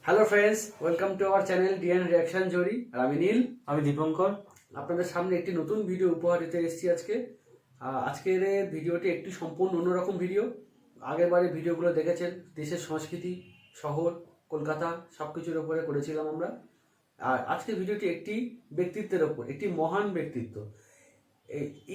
Hello friends, welcome to our channel DN reaction জরি। আর আমি নীল। আমি দীপঙ্কর। আপনাদের সামনে একটি নতুন ভিডিও উপহার দিতে এসেছি আজকে। আজকের এই ভিডিওটি একটি সম্পূর্ণ অন্যরকম ভিডিও। আগের বারে ভিডিওগুলো দেখেছেন, দেশের সংস্কৃতি, শহর, কলকাতা সব কিছুর উপরে করেছিলাম আমরা। আর আজকের ভিডিওটি একটি ব্যক্তিত্বের ওপর, একটি মহান ব্যক্তিত্ব।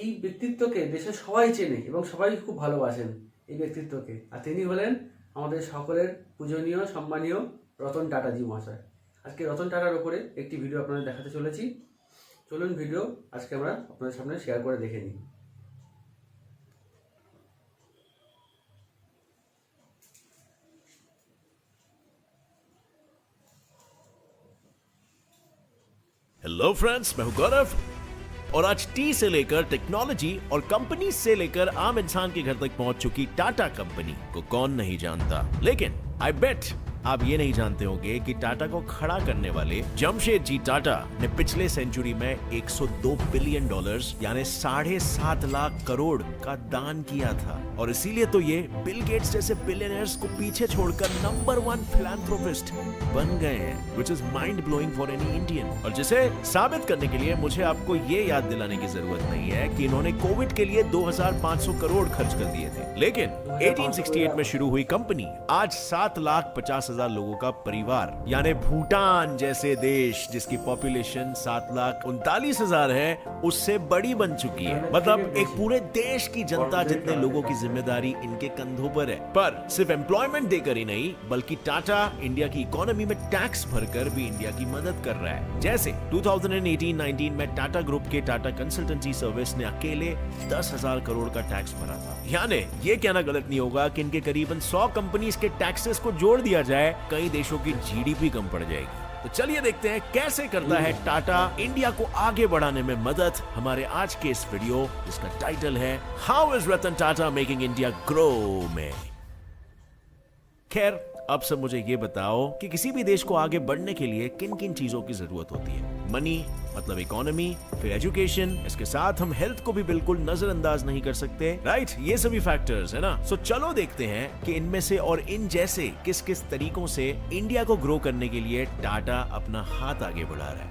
এই ব্যক্তিত্বকে দেশের সবাই চেনে এবং সবাই খুব ভালোবাসেন এই ব্যক্তিত্বকে। আর তিনি হলেন আমাদের সকলের পূজনীয় সম্মানীয় রতন টাটাজি মহাশয়। আজকে রতন টাটার উপরে একটি ভিডিও আপনাদের দেখাতে চলেছি। চলুন ভিডিও আজকে আমরা আপনাদের সামনে শেয়ার করে দেখে নিই। हेलो फ्रेंड्स, मैं हूं गौरव और आज टी से लेकर टेक्नोलॉजी और कंपनी से लेकर आम इंसान के घर तक पहुंच चुकी टाटा कंपनी को कौन नहीं जानता। लेकिन आई बेट आप ये नहीं जानते होंगे कि टाटा को खड़ा करने वाले जमशेदजी टाटा ने पिछले सेंचुरी में 102 बिलियन डॉलर्स यानी 7.5 लाख करोड़ का दान किया था। और इसीलिए तो ये बिल गेट्स जैसे बिलियनर्स को पीछे छोड़कर नंबर 1 फिलैंथ्रोपिस्ट बन गए हैं, which is mind blowing for any Indian। और जिसे साबित करने के लिए मुझे आपको ये याद दिलाने की जरूरत नहीं है कि इन्होंने कोविड के लिए 2500 करोड़ खर्च कर दिए थे। लेकिन 1868 में शुरू हुई कंपनी आज 7,50,000 लोगों का परिवार यानी भूटान जैसे देश जिसकी पॉपुलेशन 7,39,000 है उससे बड़ी बन चुकी है। मतलब एक पूरे देश की जनता जितने लोगों की जिम्मेदारी इनके कंधों पर है। पर सिर्फ एम्प्लॉयमेंट देकर ही नहीं बल्कि टाटा इंडिया की इकोनॉमी में टैक्स भरकर भी इंडिया की मदद कर रहा है। जैसे 2018-19 में टाटा ग्रुप के टाटा कंसल्टेंसी सर्विस ने अकेले 10,000 करोड़ का टैक्स भरा था। यानी ये कहना गलत नहीं होगा कि इनके करीबन 100 कंपनीज के टैक्सेस को जोड़ दिया जाए कई देशों की जीडीपी कम पड़ जाएगी। तो चलिए देखते हैं कैसे करता है टाटा इंडिया को आगे बढ़ाने में मदद हमारे आज के इस वीडियो जिसका टाइटल है how is Ratan Tata making India grow में। खैर अब सब मुझे ये बताओ कि किसी भी देश को आगे बढ़ने के लिए किन किन चीजों की जरूरत होती है। मनी मतलब इकोनॉमी, फिर एजुकेशन, इसके साथ हम हेल्थ को भी बिल्कुल नजरअंदाज नहीं कर सकते, राइट? ये सभी फैक्टर्स है ना। सो चलो देखते हैं कि इनमें से और इन जैसे किस किस तरीकों से इंडिया को ग्रो करने के लिए टाटा अपना हाथ आगे बढ़ा रहा है।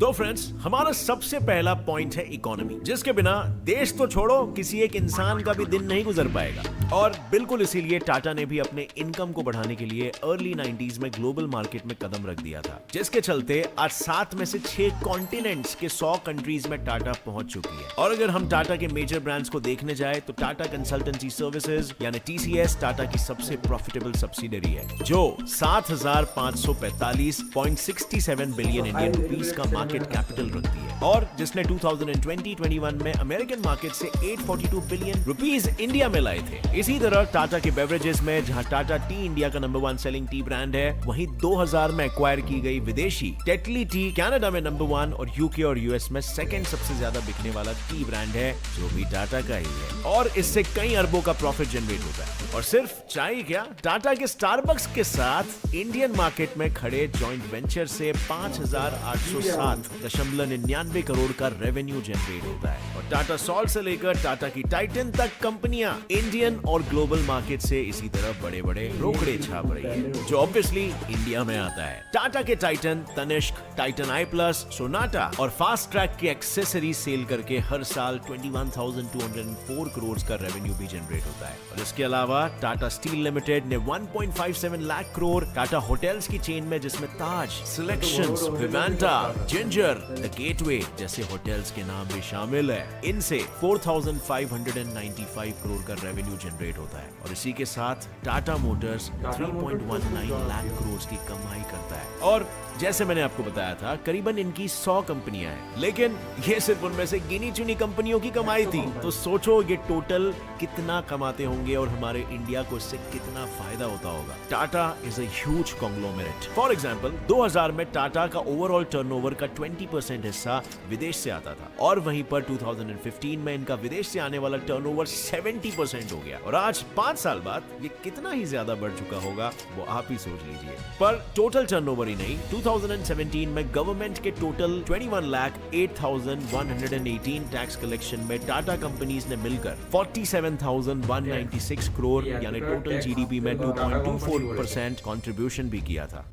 तो फ्रेंड्स हमारा सबसे पहला पॉइंट है इकोनॉमी, जिसके बिना देश तो छोड़ो किसी एक इंसान का भी दिन नहीं गुजर पाएगा। और बिल्कुल इसीलिए टाटा ने भी अपने इनकम को बढ़ाने के लिए अर्ली 90s में ग्लोबल मार्केट में कदम रख दिया था, जिसके चलते आज 7 में से 6 कॉन्टिनेंट्स के 100 कंट्रीज में टाटा पहुंच चुकी है। और अगर हम टाटा के मेजर ब्रांड्स को देखने जाए तो टाटा कंसल्टेंसी सर्विसेज यानी TCS टाटा की सबसे प्रॉफिटेबल सब्सिडरी है, जो 7,545.67 बिलियन इंडियन रुपीस का मार्केट कैपिटल रखती है और जिसने 2020-21 में अमेरिकन मार्केट से 842 बिलियन रुपीस इंडिया में लाए थे। इसी तरह टाटा के बेवरेजेस में जहां टाटा टी इंडिया का नंबर 1 सेलिंग टी ब्रांड है, वहीं 2000 में एक्वायर की गई विदेशी टेटली टी कनाडा में नंबर 1 और यूके और यूएस में सेकंड सबसे ज्यादा बिकने वाला टी ब्रांड है, जो भी टाटा का ही है। और इससे कई अरबों का प्रॉफिट जनरेट होता है। और सिर्फ चाय क्या, टाटा के स्टारबक्स के साथ इंडियन मार्केट में खड़े जॉइंट वेंचर से 5,807.99 करोड़ का रेवेन्यू जनरेट होता है। और टाटा सॉल्ट से लेकर टाटा की टाइटन तक कंपनियां इंडियन और ग्लोबल मार्केट से इसी तरह बड़े बड़े रोकड़े छाप रही है, जो ऑब्वियसली इंडिया में आता है। टाटा के टाइटन, तनिष्क, टाइटन आई प्लस, सोनाटा और फास्ट ट्रैक की एक्सेसरी सेल करके हर साल 21,204 करोड़ का रेवेन्यू भी जनरेट होता है। और इसके अलावा टाटा स्टील लिमिटेड ने 1.57 लाख करोड़, टाटा होटल्स की चेन में जिसमें ताज, सिलेक्शंस, विवांटा, जिंजर, द गेटवे जैसे होटल्स के नाम भी शामिल है, इनसे 4,595 करोड़ का रेवेन्यू जनरेट होता है। और इसी के साथ टाटा मोटर्स 3.19 लाख करोड़ की कमाई करता है। और जैसे मैंने आपको बताया था करीबन इनकी 100 कंपनियां हैं, लेकिन ये सिर्फ उनमें से गिनी चुनी कंपनियों की कमाई थी। तो सोचो ये टोटल कितना कमाते होंगे और हमारे इंडिया को इससे कितना फायदा होता होगा। Tata is a huge conglomerate. For example 2000 में टाटा का ओवरऑल टर्नओवर का 20% हिस्सा विदेश से आता था और वहीं पर 2015 में इनका विदेश से आने वाला टर्नओवर 70% हो गया। और आज 5 साल बाद ये कितना ही ज्यादा बढ़ चुका होगा वो आप ही सोच लीजिए। पर टोटल टर्नओवर ही नहीं, 2017 में गवर्नमेंट के टोटल 21,08,118 टैक्स कलेक्शन में टाटा कंपनीज ने मिलकर 47,196 करोड़ यानी टोटल जीडीपी में 2.24% कंट्रीब्यूशन भी किया था।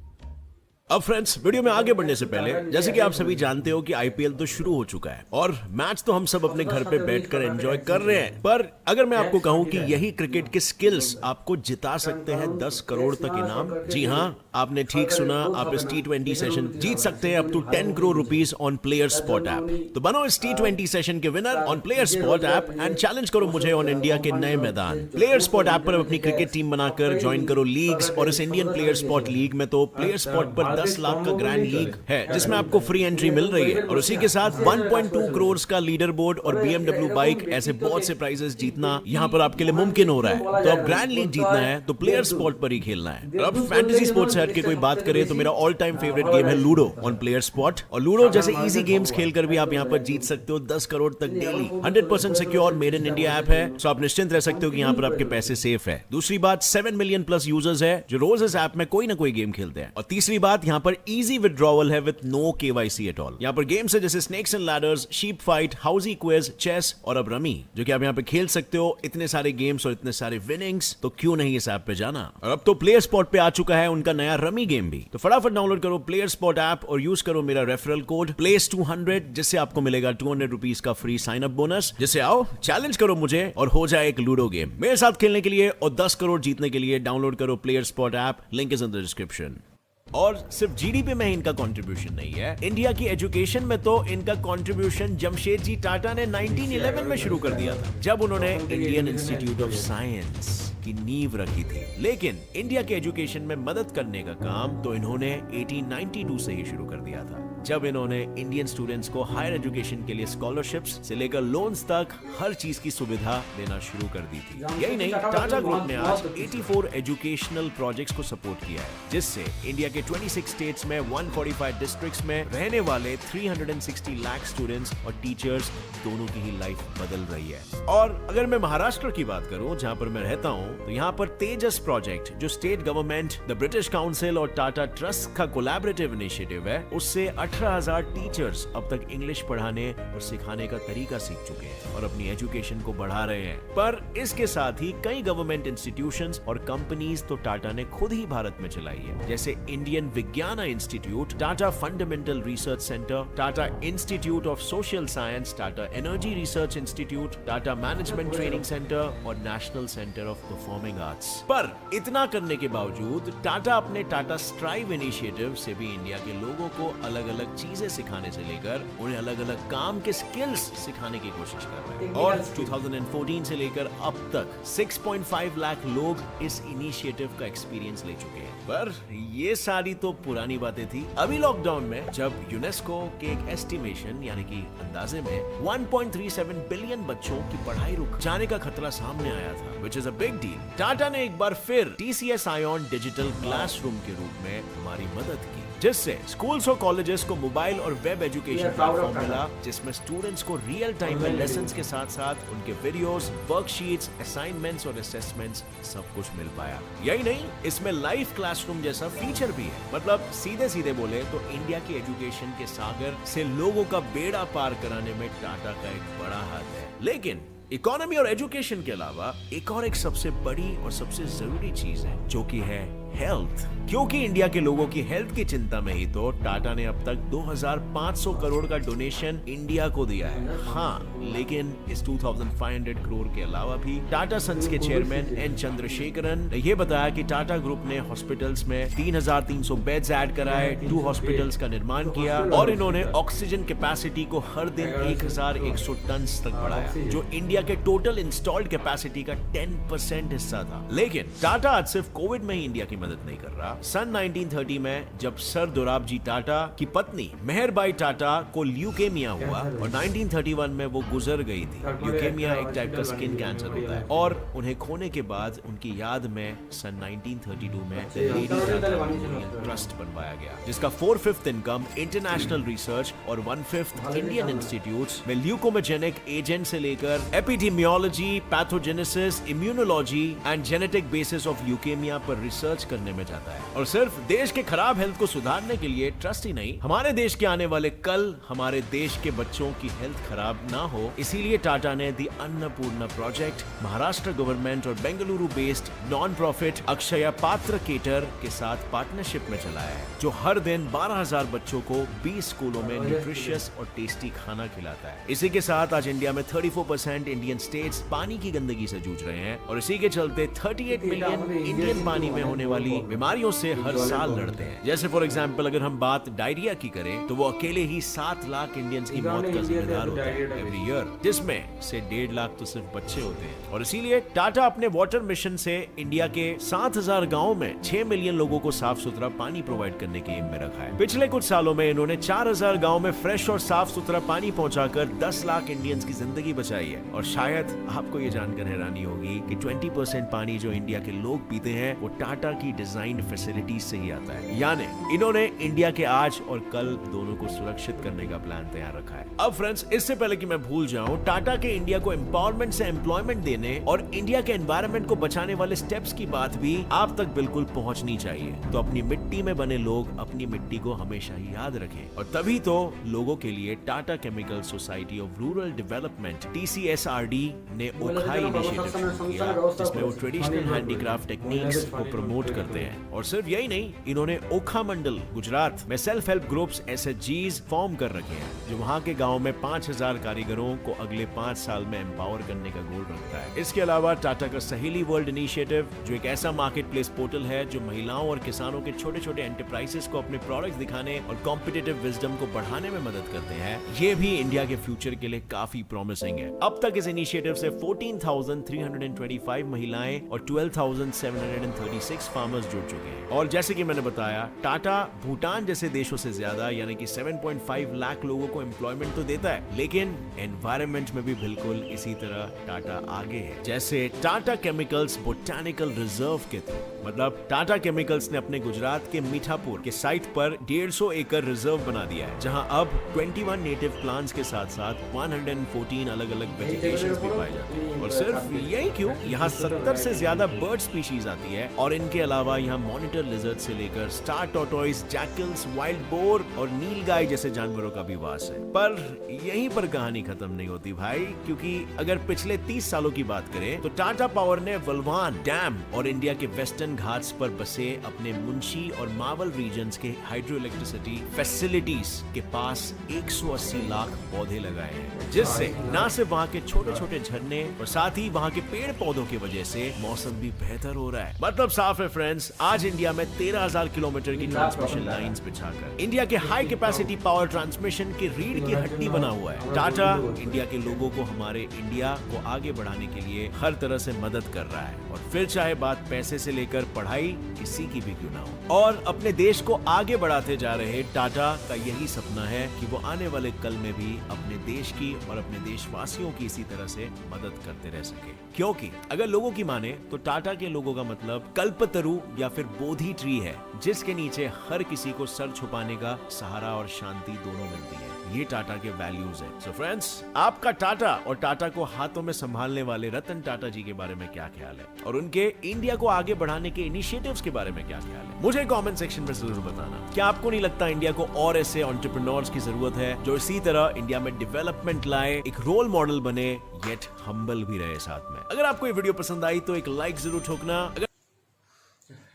अब फ्रेंड्स, वीडियो में आगे बढ़ने से पहले, जैसे कि आप सभी जानते हो कि आईपीएल तो शुरू हो चुका है और मैच तो हम सब अपने घर पे बैठकर एंजॉय कर रहे हैं, पर अगर मैं आपको कहूं कि यही क्रिकेट के स्किल्स आपको जिता सकते हैं 10 करोड़ तक इनाम, जी हां, आपने ठीक सुना, आप इस T20 सेशन जीत सकते हैं up to 10 crore rupees on player spot app. तो बनो इस T20 सेशन के winner on player spot app and challenge करो मुझे ऑन इंडिया के नए मैदान। प्लेयर स्पॉट ऐप पर अपनी क्रिकेट टीम बनाकर ज्वाइन करो लीग्स, और इस इंडियन प्लेयर स्पॉट लीग में तो प्लेयर स्पॉट पर 10 लाख का ग्रैंड लीग है जिसमें आपको फ्री एंट्री मिल रही है, और उसी के साथ 1.2 करोड़ का लीडर बोर्ड और BMW बाइक, ऐसे बहुत से प्राइजेस जीतना यहाँ पर आपके लिए मुमकिन हो रहा है। तो अब ग्रैंड लीग जीतना है तो प्लेयर स्पॉट पर ही खेलना है। और अब फैंटेसी स्पोर्ट्स से हट के कोई बात करे तो मेरा ऑल टाइम फेवरेट गेम है लूडो ऑन प्लेयर स्पॉट, और लूडो जैसे इजी गेम्स खेलकर भी आप यहाँ पर जीत सकते हो 10 करोड़ तक daily. 100% secure made in India app है, सो आप निश्चिंत रह सकते हो कि यहाँ पर आपके पैसे सेफ है। दूसरी बात, 7 मिलियन प्लस यूजर्स है जो रोज इस ऐप में कोई ना कोई गेम खेलते हैं। और तीसरी बात, यहाँ पर इजी विड्रॉवल है with no KYC at all. यहाँ पर गेम्स है जैसे snakes and ladders, sheep fight, housie quiz, chess और अब रमी, जो कि आप यहाँ पे खेल सकते हो। इतने सारे गेम्स और इतने सारे विनिंग्स, तो क्यों नहीं इस ऐप पे जाना। और अब तो प्लेयर स्पॉट पे आ चुका है उनका नया रमी गेम भी, तो फटाफट डाउनलोड करो प्लेयर स्पॉट ऐप और यूज करो मेरा रेफरल कोड PLACE200, जिससे आपको मिलेगा 200 रुपीज का फ्री साइन अप बोनस। जिससे आओ चैलेंज करो मुझे और हो जाए एक लूडो गेम मेरे साथ खेलने के लिए, और 10 करोड़ जीतने के लिए डाउनलोड करो player spot app, link is in the description. और सिर्फ जीडीपी में ही इनका कंट्रीब्यूशन नहीं है, इंडिया की एजुकेशन में तो इनका कंट्रीब्यूशन जमशेदजी टाटा ने 1911 में शुरू कर दिया था, जब उन्होंने इंडियन इंस्टीट्यूट ऑफ साइंस की नींव रखी थी। लेकिन इंडिया के एजुकेशन में मदद करने का काम तो इन्होंने 1892 से ही शुरू कर दिया था, जब इन्होंने इंडियन स्टूडेंट्स को हायर एजुकेशन के लिए स्कॉलरशिप्स से लेकर लोन्स तक हर चीज की सुविधा देना शुरू कर दी थी। यही नहीं, टाटा ग्रुप ने आज 84 एजुकेशनल प्रोजेक्ट्स को सपोर्ट किया है, जिससे इंडिया के 26 स्टेट्स में 145 डिस्ट्रिक्ट्स में रहने वाले 360 लाख स्टूडेंट्स और टीचर्स दोनों की ही लाइफ बदल रही है। और अगर मैं महाराष्ट्र की बात करूं, जहां पर मैं रहता हूं, तो यहाँ पर तेजस प्रोजेक्ट, जो state government, the British council और टाटा ट्रस्ट का कोलैबोरेटिव इनिशिएटिव है, उससे 18,000 टीचर्स अब तक इंग्लिश पढ़ाने और सिखाने का तरीका सीख चुके हैं और अपनी एजुकेशन को बढ़ा रहे हैं। पर इसके साथ ही कई गवर्नमेंट इंस्टीट्यूशंस और कंपनीज तो टाटा ने खुद ही भारत में चलाई है, जैसे इंडियन विज्ञान institute, Tata fundamental research centre, Tata institute of social science, Tata energy research institute, Tata management training centre और national centre of performing arts. पर इतना करने के बावजूद टाटा अपने टाटा स्ट्राइव इनिशिएटिव से भी इंडिया के लोगों को अलग अलग चीजें सिखाने से लेकर उन्हें अलग अलग काम के स्किल्स सिखाने की कोशिश कर रहे हैं। और 2014 से लेकर अब तक 6.5 लाख लोग इस इनिशिएटिव का एक्सपीरियंस ले चुके हैं। पर ये सारी तो पुरानी बातें थी। अभी लॉकडाउन में जब यूनेस्को के एक एस्टिमेशन यानी कि अंदाजे में 1.37 बिलियन बच्चों की पढ़ाई रुक जाने का खतरा सामने आया था, which is a big deal, Tata ने एक बार फिर TCS आयोन डिजिटल क्लासरूम के रूप में हमारी मदद की, जिससे स्कूल्स और कॉलेजेस को मोबाइल और वेब एजुकेशन प्लेटफॉर्म मिला, जिसमें स्टूडेंट्स को रियल टाइम में लेसन्स के साथ साथ उनके वीडियोस, वर्कशीट्स, असाइनमेंट्स और असेसमेंट्स सब कुछ मिल पाया। यही नहीं, इसमें लाइव क्लासरूम जैसा फीचर भी है। मतलब सीधे सीधे बोले तो इंडिया की एजुकेशन के सागर से लोगों का बेड़ा पार कराने में टाटा का एक बड़ा हाथ है। लेकिन इकोनॉमी और एजुकेशन के अलावा एक सबसे बड़ी और सबसे जरूरी चीज है, जो कि है हेल्थ। क्योंकि इंडिया के लोगों की हेल्थ की चिंता में ही तो टाटा ने अब तक 2500 करोड़ का डोनेशन इंडिया को दिया है। हाँ, लेकिन इस 2500 करोड़ के अलावा भी टाटा सन्स के चेयरमैन एन चंद्रशेखरन ने यह बताया कि टाटा ग्रुप ने हॉस्पिटल्स में 3300 बेड्स ऐड कराए, 2 हॉस्पिटल्स का निर्माण किया और इन्होंने ऑक्सीजन कैपेसिटी को हर दिन 1100 टन तक बढ़ाया, जो इंडिया के टोटल इंस्टॉल्ड कैपेसिटी का 10% हिस्सा था। लेकिन टाटा आज सिर्फ कोविड में ही इंडिया की मदद नहीं कर रहा। सन 1930 में जब सर दोराबजी टाटा की पत्नी मेहरबाई टाटा को ल्यूकेमिया हुआ और 1931 में वो गुजर गई थी। ल्यूकेमिया एक टाइप का स्किन कैंसर होता है और उन्हें खोने के बाद उनकी याद में सन 1932 में लेडी टाटा मेमोरियल ट्रस्ट बनवाया गया, जिसका 4/5 इनकम इंटरनेशनल रिसर्च और 1/5 इंडियन इंस्टीट्यूट्स में ल्यूकोमेजेनिक एजेंट से लेकर epidemiology, pathogenesis, immunology and genetic basis of leukaemia पर रिसर्च करने में जाता है और सिर्फ देश के खराब हेल्थ को सुधारने के लिए ट्रस्ट ही नहीं, हमारे देश के आने वाले कल हमारे देश के बच्चों की हेल्थ खराब ना हो, इसीलिए टाटा ने दी अन्नपूर्णा प्रोजेक्ट महाराष्ट्र गवर्नमेंट और बेंगलुरु बेस्ड नॉन प्रॉफिट अक्षया पात्र केटर के साथ पार्टनरशिप में चलाया है, जो हर दिन 12,000 बच्चों को 20 स्कूलों में न्यूट्रिशियस और टेस्टी खाना खिलाता है। इसी के साथ आज इंडिया में 34% इंडियन स्टेट्स पानी की गंदगी से जूझ रहे हैं और इसी के चलते 38 मिलियन इंडियन पानी में होने वाली बीमारियों से हर साल लड़ते हैं। जैसे फॉर एग्जांपल अगर हम बात डायरिया की करें तो वो अकेले ही 7 लाख इंडियंस की मौत का जिम्मेदार होता है एवरी ईयर, जिसमें से 1.5 लाख तो सिर्फ बच्चे होते हैं। और इसीलिए टाटा अपने वाटर मिशन से इंडिया के 7,000 गाँव में 6 मिलियन लोगों को साफ सुथरा पानी प्रोवाइड करने के एम में रखा है। पिछले कुछ सालों में इन्होंने 4,000 गाँव में फ्रेश और साफ सुथरा पानी पहुंचाकर 10 लाख इंडियंस की जिंदगी बचाई है। और शायद आपको ये जानकर हैरानी होगी कि 20% पानी जो इंडिया के लोग पीते हैं वो टाटा की डिजाइंड फैसिलिटीज से ही आता है। यानी इन्होंने इंडिया के आज और कल दोनों को सुरक्षित करने का प्लान तैयार रखा है। अब फ्रेंड्स, इससे पहले कि मैं भूल जाऊं, टाटा के इंडिया को एम्पावरमेंट से एम्प्लॉयमेंट देने और इंडिया के एनवायरनमेंट को बचाने वाले स्टेप्स की बात भी आप तक बिल्कुल पहुंचनी चाहिए। तो अपनी मिट्टी में बने लोग अपनी मिट्टी को हमेशा ही याद रखें और तभी तो लोगों के लिए Tata chemical society of rural development TCSRD ने ओखा इनिशिएटिव शुरू किया, जिसमें वो ट्रेडिशनल हैंडीक्राफ्ट टेक्निक्स को प्रमोट करते हैं। और सिर्फ यही नहीं, इन्होंने ओखा मंडल गुजरात में self help groups SHGs form कर रखे हैं, जो वहां के गांव में 5,000 कारीगरों को अगले 5 साल में एम्पावर करने का गोल रखता है। इसके अलावा टाटा का सहेली वर्ल्ड इनिशिएटिव, जो एक ऐसा मार्केट प्लेस पोर्टल है जो महिलाओं और किसानों के छोटे छोटे एंटरप्राइजेस को अपने प्रोडक्ट्स दिखाने और कॉम्पिटिटिव विजडम को बढ़ाने में मदद करते हैं, ये भी इंडिया के फ्यूचर के लिए काफी प्रॉमिसिंग है। अब तक इस इनिशिएटिव से 14,325 महिलाएं और 12,736 फार्मर्स जुड़ चुके हैं। और जैसे कि मैंने बताया, टाटा भूटान जैसे देशों से ज्यादा यानी कि 7.5 लाख लोगों को एम्प्लॉयमेंट तो देता है, लेकिन एनवायरनमेंट में भी बिल्कुल इसी तरह टाटा आगे है। जैसे टाटा केमिकल्स बोटानिकल रिजर्व के थ्रू, मतलब टाटा केमिकल्स ने अपने गुजरात के मीठापुर के साइट पर 150 एकड़ रिजर्व बना दिया है, जहां अब 21 नेटिव प्लांट्स के साथ साथ 114 अलग अलग वेजिटेशंस भी पाए जाते हैं। और सिर्फ यही क्यों, यहाँ 70 से ज्यादा बर्ड स्पीशीज आती है और इनके अलावा यहाँ मॉनिटर लिजर्ड से लेकर star tortoise, jackals, wild boar और नीलगाय जैसे जानवरों का भी वास है। पर यहीं पर कहानी खत्म नहीं होती भाई, क्योंकि अगर पिछले 30 सालों की बात करें तो टाटा पावर ने वलवान डैम और इंडिया के वेस्टर्न घाट्स पर बसे अपने मुंशी और मावल रीजन्स के हाइड्रो इलेक्ट्रिसिटी फैसिलिटीज के पास 180 लाख पौधे लगाए हैं, जिससे न सिर्फ वहाँ के छोटे छोटे झरने और साथ ही वहाँ के पेड़ पौधों की वजह से मौसम भी बेहतर हो रहा है। मतलब साफ है फ्रेंड्स, आज इंडिया में 13,000 किलोमीटर की ट्रांसमिशन लाइंस बिछाकर इंडिया के हाई कैपेसिटी पावर ट्रांसमिशन की रीढ़ की हड्डी बना हुआ है। टाटा इंडिया के लोगों को हमारे इंडिया को आगे बढ़ाने के लिए हर तरह से मदद कर रहा है, और फिर चाहे बात पैसे से लेकर पढ़ाई किसी की भी क्यों ना हो। और अपने देश को आगे बढ़ाते जा रहे टाटा का यही सपना है कि वो आने वाले कल में भी अपने देश की और अपने देशवासियों की इसी तरह से मदद करते रह सके। क्योंकि अगर लोगों की माने तो टाटा के लोगों का मतलब कल्पतरु या फिर बोधि ट्री है, जिसके नीचे हर किसी को सर छुपाने का सहारा और शांति दोनों मिलती है। ये टाटा के वैल्यूज है। सो फ्रेंड्स, आपका टाटा और टाटा को हाथों में संभालने वाले रतन टाटा जी के बारे में क्या ख्याल है, और उनके इंडिया को आगे बढ़ाने के इनिशिएटिव्स के बारे में क्या ख्याल है, मुझे कमेंट सेक्शन में जरूर बताना। क्या आपको नहीं लगता इंडिया को और ऐसे एंटरप्रेन्योर्स की जरूरत है जो इसी तरह इंडिया में डेवलपमेंट लाए, एक रोल मॉडल बने, येट हम्बल भी रहे साथ में। अगर आपको ये वीडियो पसंद आई तो एक लाइक जरूर ठोकना।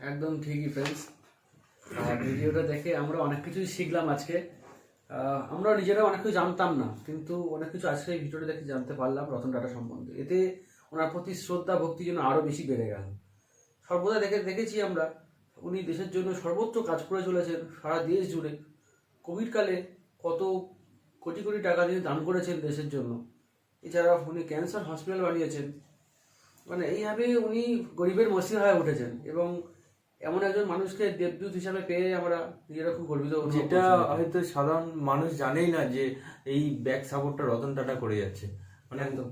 একদম ঠিকই ফ্রেন্ডস, ভিডিওটা দেখে আমরা অনেক কিছুই শিখলাম আজকে। আমরা নিজেরা অনেক কিছু জানতাম না, কিন্তু অনেক কিছু আজকে এই ভিডিওটা দেখে জানতে পারলাম রতন টাটা সম্বন্ধে। এতে ওনার প্রতি শ্রদ্ধা ভক্তি যেন আরও বেশি বেড়ে গেল। সর্বদা দেখেছি আমরা উনি দেশের জন্য সর্বোচ্চ কাজ করে চলেছেন সারা দেশ জুড়ে। কোভিডকালে কত কোটি কোটি টাকা দিয়ে দান করেছেন দেশের জন্য। এছাড়া উনি ক্যান্সার হসপিটাল বানিয়েছেন। মানে এইভাবে উনি গরিবের মসিহা হয়ে উঠেছেন এবং এমন একজন মানুষকে দেবদূত হিসাবে পেয়ে আমরা নিজেরা খুব গর্বিত। যেটা হয়তো সাধারণ মানুষ জানেই না যে এই ব্যাক সাপোর্টটা রতন টাটা করে যাচ্ছে। মানে একদম,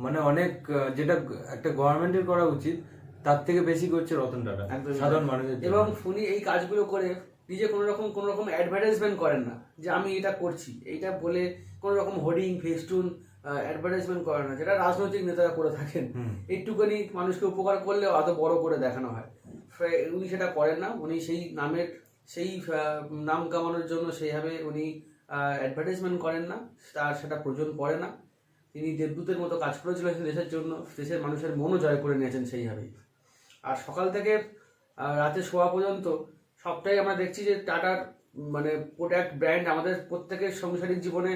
মানে অনেক যেটা একটা গভর্নমেন্টের করা উচিত তার থেকে বেশি করছে রতন টাটা সাধারণ মানুষের জন্য। এবং উনি এই কাজগুলো করে নিজে কোনো রকম অ্যাডভার্টাইজমেন্ট করেন না যে আমি এটা করছি, এইটা বলে কোনো রকম হোর্ডিং ফেস্টুন অ্যাডভার্টাইজমেন্ট করে না, যেটা রাজনৈতিক নেতারা করে থাকেন। এইটুকুনি মানুষকে উপকার করলেও এত বড় করে দেখানো হয়। উনি সেটা করেন না। উনি সেই নামের সেই নাম কামানোর জন্য সেইভাবে উনি অ্যাডভার্টাইজমেন্ট করেন না, তার সেটা প্রয়োজন পড়ে না। তিনি দেবদূতের মতো কাজ করে চলেছেন দেশের জন্য, দেশের মানুষের মনও জয় করে নিয়েছেন সেইভাবেই। আর সকাল থেকে রাতে শোয়া পর্যন্ত সবটাই আমরা দেখছি যে টাটার মানে প্রোডাক্ট ব্র্যান্ড আমাদের প্রত্যেকের সাংসারিক জীবনে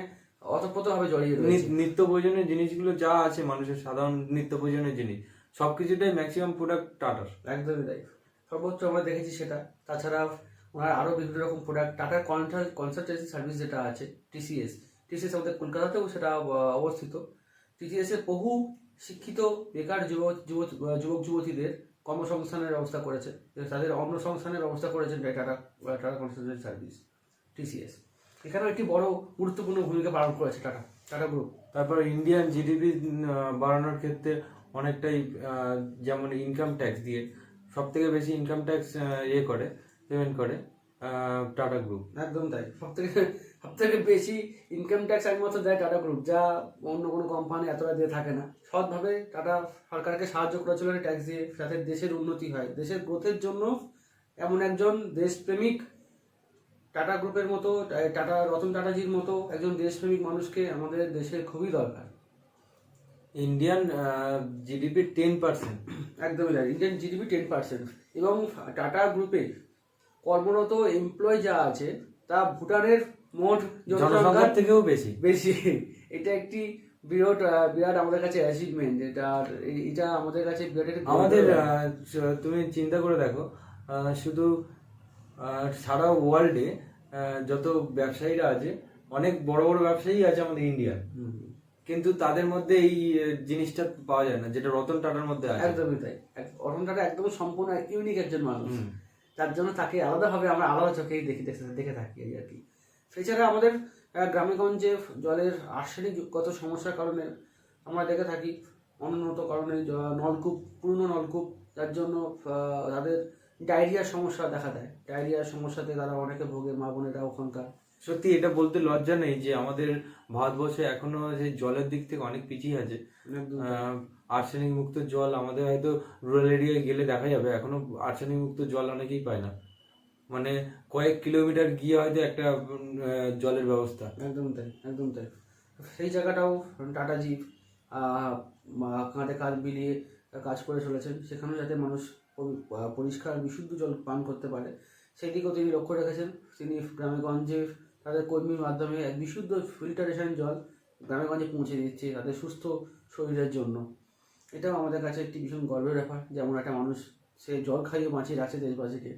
অতপ্রতভাবে জড়িয়ে রয়েছে। নিত্য প্রয়োজনীয় জিনিসগুলো যা আছে, মানুষের সাধারণ নিত্য প্রয়োজনীয় জিনিস সবকিছুটাই ম্যাক্সিমাম প্রোডাক্ট টাটার। একদমই তাই, সর্বোচ্চ আমরা দেখেছি সেটা। তাছাড়া ওনার আরও বিভিন্ন রকম প্রোডাক্ট, টাটার কনসালটেন্সি সার্ভিস যেটা আছে টিসিএস আমাদের কলকাতাতেও সেটা অবস্থিত। টিসিএস এর বহু শিক্ষিত বেকার যুবক যুবতীদের কর্মসংস্থানের ব্যবস্থা করেছে, তাদের অন্নসংস্থানের ব্যবস্থা করেছেন টাটা কনসালটেন্সি সার্ভিস টিসিএস। এখানেও একটি বড় গুরুত্বপূর্ণ ভূমিকা পালন করেছে টাটা গ্রুপ। তারপর ইন্ডিয়ান জিডিপি বাড়ানোর ক্ষেত্রে অনেকটাই, যেমন ইনকাম ট্যাক্স দিয়ে সব থেকে বেশি ইনকাম ট্যাক্স পেমেন্ট করে টাটা গ্রুপ। একদম তাই, সব থেকে বেশি ইনকাম ট্যাক্স একমাত্র দেয় টাটা গ্রুপ, যা অন্য কোনো কোম্পানি এতটা দিয়ে থাকে না। সৎভাবে টাটা সরকারকে সাহায্য করেছিল ট্যাক্স দিয়ে, যাতে দেশের উন্নতি হয়, দেশের গ্রোথের জন্য এমন একজন দেশপ্রেমিক টাটা গ্রুপের মতো, রতন টাটাজির মতো একজন দেশপ্রেমিক মানুষকে আমাদের দেশের খুবই দরকার। Indian GDP 10%। একদমই তাই, ইন্ডিয়ান জিডিপি 10%। এবং টাটা গ্রুপে কর্মরত এমপ্লয় যা আছে তা ভুটানের মোট জনসংখ্যার থেকেও বেশি। এটা একটি বিরাট আমাদের কাছে অ্যাচিভমেন্ট। এটা আমাদের কাছে বিরাট একটা আমাদের তুমি চিন্তা করে দেখো, শুধু সারা ওয়ার্ল্ডে যত ব্যবসায়ীরা আছে, অনেক বড় বড় ব্যবসায়ী আছে আমাদের ইন্ডিয়ার, কিন্তু তাদের মধ্যে এই জিনিসটা পাওয়া যায় না যেটা রতন টাটার মধ্যে আছে। একদমই তাই, রতন টাটা একদম সম্পূর্ণ ইউনিক একজন মানুষ, তার জন্য তাকে আলাদাভাবে আমরা আলাদা চোখেই দেখে থাকি আর কি। এছাড়া আমাদের গ্রামেগঞ্জে জলের আর্সেনিকগত সমস্যার কারণে আমরা দেখে থাকি অনুন্নত কারণে পুরনো নলকূপ, যার জন্য তাদের ডায়রিয়ার সমস্যা দেখা দেয়। ডায়রিয়ার সমস্যাতে তারা অনেকে ভোগে, মা বোনেরা ওখানকার। সত্যি এটা বলতে লজ্জা নেই যে আমাদের ভারতবর্ষে এখনো যে জলের দিক থেকে অনেক পিছিয়ে আছে। আর্সেনিক মুক্ত জল আমাদের হয়তো রুরাল এরিয়ায় গেলে দেখা যাবে, এখনো আর্সেনিক মুক্ত জল অনেকেই পায় না, মানে কয়েক কিলোমিটার গিয়ে হয়তো একটা জলের ব্যবস্থা। একদম তাই। সেই জায়গাটাও টাটাজি কাঁধে কাঁধ মিলিয়ে কাজ করে চলেছেন, সেখানেও যাতে মানুষ পরিষ্কার বিশুদ্ধ জল পান করতে পারে সেই দিকেও তিনি লক্ষ্য রেখেছেন। তিনি গ্রামেগঞ্জে তাদের কর্মীর মাধ্যমে এক বিশুদ্ধ ফিল্টারেশন জল গ্রামেগঞ্জে পৌঁছে দিচ্ছে তাদের সুস্থ শরীরের জন্য। এটাও আমাদের কাছে একটি ভীষণ গর্বের ব্যাপার, যেমন একটা মানুষ সে জল খাইয়ে বাঁচিয়ে রাখছে দেশবাসীকে।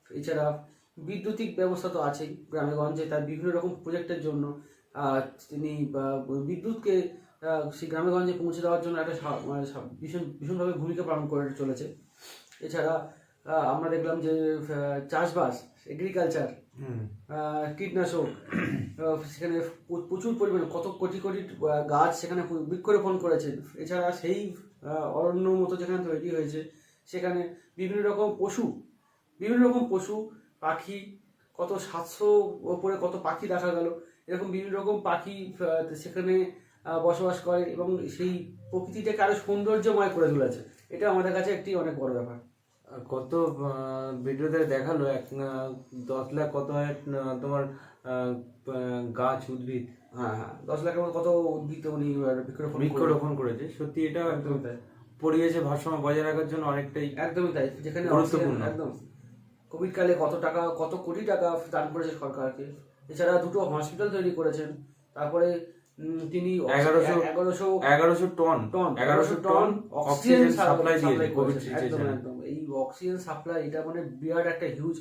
এছাড়া বৈদ্যুতিক ব্যবস্থা তো আছেই গ্রামেগঞ্জে, তার বিভিন্ন রকম প্রজেক্টের জন্য তিনি বিদ্যুৎকে সেই গ্রামেগঞ্জে পৌঁছে দেওয়ার জন্য একটা ভীষণভাবে ভূমিকা পালন করে চলেছে। এছাড়া আমরা দেখলাম যে চাষবাস, এগ্রিকালচার, কীটনাশক, সেখানে প্রচুর পরিমাণে কত কোটি গাছ সেখানে বৃক্ষরোপণ করেছেন। এছাড়া সেই অরণ্য মতো যেখানে তৈরি হয়েছে সেখানে বিভিন্ন রকম পশু পাখি, কত 700 ওপরে কত পাখি দেখা গেল, এরকম বিভিন্ন রকম পাখি সেখানে বসবাস করে এবং সেই প্রকৃতিটাকে আরো সৌন্দর্যময় করে তুলেছে। এটা আমাদের কাছে একটি অনেক বড় ব্যাপার। কত ভিডিওতে দেখালো 10 লাখ কত তোমার গাছ উদ্ভিদ, হ্যাঁ 10 লাখের মতো কত উদ্ভিদ উনি বৃক্ষরোপণ করেছে। সত্যি এটা একদম তাই, পরিবেশের ভারসাম্য বজায় রাখার জন্য অনেকটাই একদমই তাই। যেখানে একদম কোভিড কালে কত কোটি টাকা দান করেছে সরকারকে। এছাড়া 2টো হসপিটাল তৈরি করেছেন। তারপরে তিনি 1100 টন অক্সিজেন সাপ্লাই দিয়েছে কোভিড সিচুয়েশনে। একদম এই অক্সিজেন সাপ্লাই, এটা মানে বিরাট একটা হিউজ,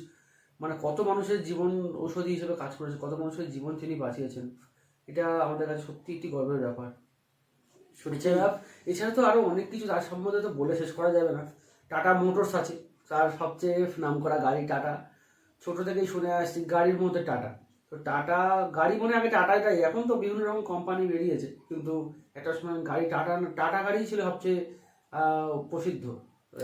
মানে কত মানুষের জীবন ঔষধি হিসেবে কাজ করেছে, কত মানুষের জীবন তিনি বাঁচিয়েছেন। এটা আমাদের কাছে সত্যি একটি গর্বের ব্যাপার। এছাড়া তো আরো অনেক কিছু তার সম্বন্ধে তো বলে শেষ করা যাবে না। টাটা মোটরস আছে, তার সবচেয়ে নাম করা গাড়ি টাটা। ছোট থেকেই শুনে আসছি গাড়ির মধ্যে টাটা, তো টাটা গাড়ি মনে আগে টাটাটাই, এখন তো বিভিন্ন রকম কোম্পানি বেরিয়েছে, কিন্তু একটা সময় টাটা গাড়ি ছিল সবচেয়ে প্রসিদ্ধ,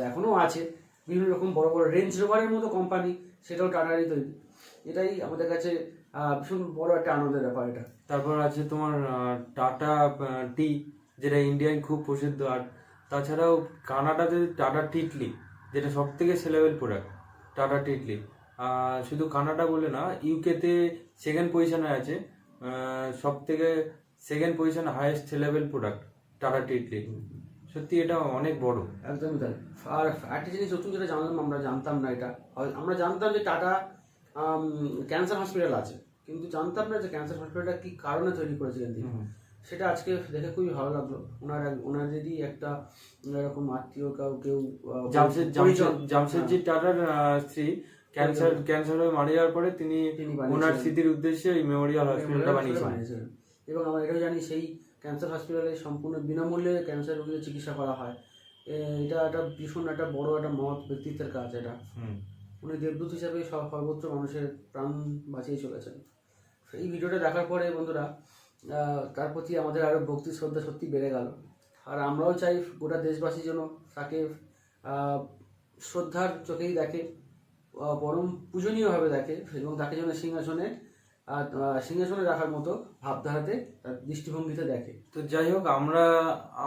এখনও আছে। বিভিন্ন রকম বড় বড় রেঞ্জ রোভারের মতো কোম্পানি, সেটাও টাটারই তৈরি। এটাই আমাদের কাছে ভীষণ বড় একটা আনন্দের ব্যাপার এটা। তারপর আছে তোমার টাটা টি, যেটা ইন্ডিয়ায় খুব প্রসিদ্ধ। আর তাছাড়াও কানাডাতে টাটা টিটলি, যেটা সব থেকে সেলেবল প্রোডাক্ট, টাটা টিটলি। শুধু কানাডা বলে না, ইউকেতে সেকেন্ড পজিশনে আছে, সব থেকে সেকেন্ড পজিশনে হাইয়েস্ট সেলেবল প্রোডাক্ট টাটা টিটলি। সত্যি এটা অনেক বড়। একদমই তাই। আর একটা জিনিস নতুন যেটা জানলাম, আমরা জানতাম না এটা, আমরা জানতাম যে টাটা ক্যান্সার হসপিটাল আছে, কিন্তু জানতাম না যে ক্যান্সার হসপিটালটা কি কারণে তৈরি করেছিলেন তিনি। সেটা আজকে দেখে খুবই ভালো লাগলো। ওনাদেরই একটা এরকম আত্মীয় কেউ জামশেদজি টাটার স্ত্রী ক্যান্সার হয়ে মারা যাওয়ার পরে তিনি ওনার স্মৃতির উদ্দেশ্যে এই মেমোরিয়াল হসপিটালটা বানিয়েছিলেন। এবং আমরা এটাও জানি সেই ক্যান্সার হসপিটালে সম্পূর্ণ বিনামূল্যে ক্যান্সার রোগীদের চিকিৎসা করা হয়। এটা একটা ভীষণ একটা বড় একটা মহৎ ব্যক্তিত্বের কাজ এটা। উনি দেবদূত হিসাবে সর্বত্র মানুষের প্রাণ বাঁচিয়ে চলেছেন। এই ভিডিওটা দেখার পরে বন্ধুরা তার প্রতি আমাদের আরও ভক্তি শ্রদ্ধা সত্যি বেড়ে গেল। আর আমরাও চাই গোটা দেশবাসী যেন তাকে শ্রদ্ধার চোখেই দেখে, পরম পূজনীয়ভাবে দেখে, এবং তাকে যেন সিংহাসনে রাখার মতো ভাবধারাতে তার দৃষ্টিভঙ্গিতে দেখে। তো যাই হোক,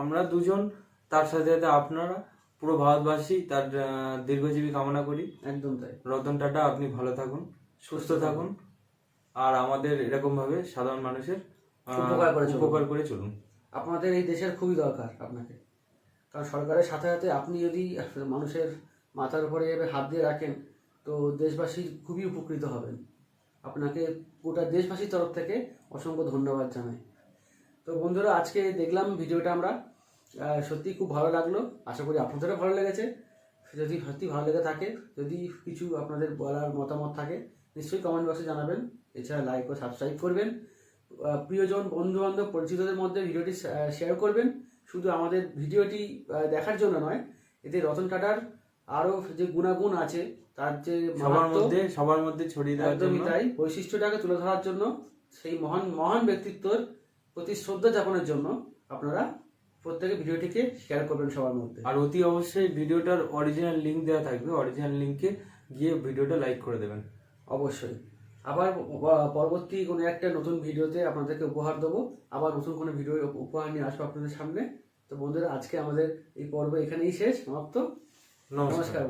আমরা দুজন, তার সাথে সাথে আপনারা পুরো ভারতবাসী তার দীর্ঘজীবী কামনা করি। একদম তাই। রতন টাটা, আপনি ভালো থাকুন, সুস্থ থাকুন, আর আমাদের এরকম ভাবে সাধারণ মানুষের উপকার করে চলুন। আপনাদের এই দেশের খুবই দরকার আপনাকে, কারণ সরকারের সাথে সাথে আপনি যদি মানুষের মাথার উপরে এভাবে হাত দিয়ে রাখেন তো দেশবাসী খুবই উপকৃত হবেন। আপনাকে গোটা দেশবাসীর তরফ থেকে অসংখ্য ধন্যবাদ জানাই। তো বন্ধুরা, আজকে দেখলাম ভিডিওটা আমরা, সত্যি খুব ভালো লাগলো। আশা করি আপনাদেরও ভালো লেগেছে। যদি সত্যি ভালো লেগে থাকে, যদি কিছু আপনাদের বলার মতামত থাকে, নিশ্চয়ই কমেন্ট বক্সে জানাবেন। এছাড়া লাইক ও সাবস্ক্রাইব করবেন, প্রিয়জন বন্ধুবান্ধব পরিচিতদের মধ্যে ভিডিওটি শেয়ার করবেন। শুধু আমাদের ভিডিওটি দেখার জন্য নয়, এতে রতন টাটার আরও যে গুণাগুণ আছে, তার যে সবার মধ্যে ছড়িয়ে দেওয়ার জন্য, তাই বৈশিষ্ট্যটাকে তুলে ধরার জন্য, সেই মহান ব্যক্তিত্বর প্রতি শ্রদ্ধা জ্ঞাপনের জন্য আপনারা প্রত্যেকে ভিডিওটিকে শেয়ার করবেন সবার মধ্যে। আর অতি অবশ্যই ভিডিওটার অরিজিনাল লিঙ্ক দেওয়া থাকবে, অরিজিনাল লিঙ্কে গিয়ে ভিডিওটা লাইক করে দেবেন অবশ্যই। আবার পরবর্তী কোনো একটা নতুন ভিডিওতে আপনাদেরকে উপহার দেবো, আবার নতুন কোনো ভিডিও উপহার নিয়ে আসবো আপনাদের সামনে। তো বন্ধুরা, আজকে আমাদের এই পর্ব এখানেই শেষ, সমাপ্ত। নমস্কার।